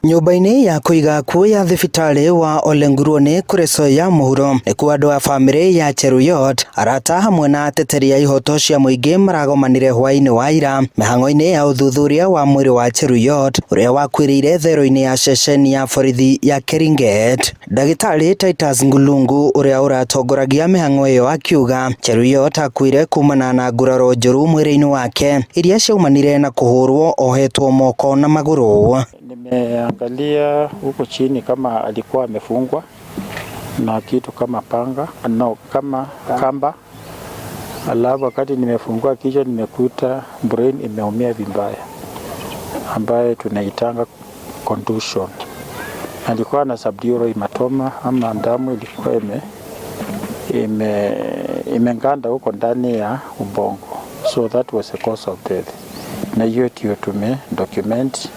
Nyumba-inĩ ya kũiga akuo ya thibitarĩ wa Ole Nguruoni Kureso ya mũhuro nĩkuo andũ a bamĩrĩ ya Cheruyot, arata hamwe na ateteri a ihoto cia mũingĩ maragomanire hwaĩ-inĩ wa ira mĩhang'o-inĩ ya ũthuthuria wa mwĩrĩ wa Cheruyot ũrĩa wakuĩrĩire thero-inĩ ya ceceni ya borithi ya Keringet. Ndagĩtarĩ Titus Ngulungu ũrĩa ũratongoragia mĩhang'o ĩyo akiuga Cheruyot akuire kumana na nguraro njũru mwĩrĩ-inĩ wake iria ciaumanire na kũhũrwo ohetwo moko na magũrũ. Nimeangalia huko chini kama alikuwa amefungwa na kitu kama panga kama kamba. Alafu wakati nimefungua kichwa nimekuta brain imeumia vibaya ambaye tunaitanga contusion. Alikuwa na subdural hematoma ama damu ilikuwa imenganda huko ndani ya ubongo. So that was the cause of death. Na hiyo tume document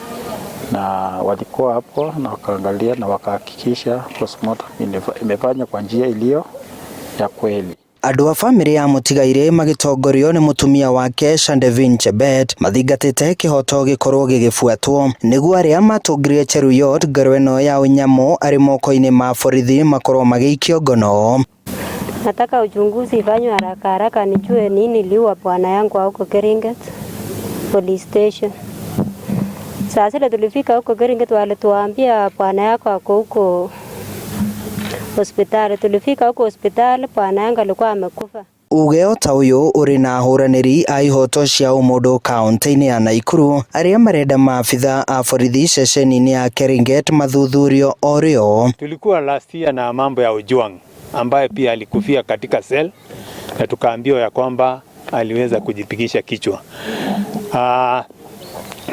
na walikuwa hapo na wakaangalia na wakahakikisha postmortem imefanywa kwa njia iliyo ya kweli. Andũ a bamĩrĩ ya mũtigairĩ magĩtongorio nĩ mũtumia wake Shandevin Chebet mathingatĩte kĩhoto gĩkorwo gĩgĩbuatwo nĩguo arĩa matũngire Cheruyot ngero ĩno ya ũnyamũ arĩ moko-inĩ ma borithi makorwo magĩikio ngono. Nataka uchunguzi ifanywe haraka haraka nijue nini iliua bwana yangu huko Keringet police station. Sasa ile tulifika huko Keringet walituambia bwana yako ako huko hospitali. Tulifika huko hospitali bwana yangu alikuwa amekufa. Uge ta ũyũ ũrĩ na ahũranĩri a ihoto cia ũmũndũ kaunti-inĩ ya Naikuru arĩa marenda maabitha a borithi ceceni-inĩ ya Keringet mathuthurio o rĩo. Tulikuwa last year na mambo ya Ojwang ambaye pia alikufia katika cell na tukaambiwa ya kwamba aliweza kujipigisha kichwa.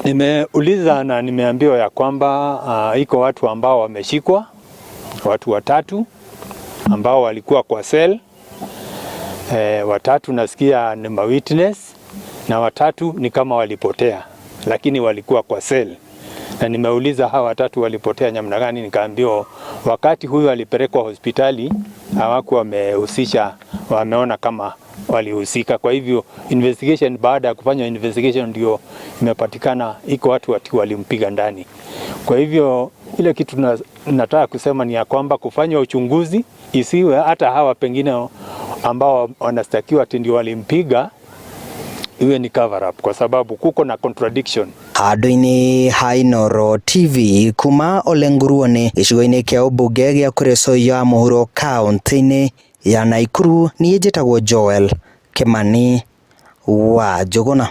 Nimeuliza na nimeambiwa ya kwamba iko watu ambao wameshikwa, watu 3 ambao walikuwa kwa cell. 3 nasikia ni witness na 3 ni kama walipotea lakini walikuwa kwa cell. Na nimeuliza hawa 3 walipotea namna gani, nikaambiwa wakati huyu alipelekwa hospitali hawakuwa wamehusisha, wameona kama walihusika. Kwa hivyo investigation, baada ya kufanya investigation ndio imepatikana iko watu walimpiga ndani. Kwa hivyo ile kitu nataka kusema ni ya kwamba kufanya uchunguzi isiwe hata hawa pengine ambao wanastakiwa ati ndio walimpiga iwe ni cover up, kwa sababu kuko na contradiction. Handũ-inĩ ha Inooro TV kuma Ole Nguruoni gĩcigo-inĩ kĩa ũmbunge gĩa Kureso ya mũhuro kaunti-inĩ ya Naikuru, niĩ njĩtagwo Joel Kimani wa Njũgũna.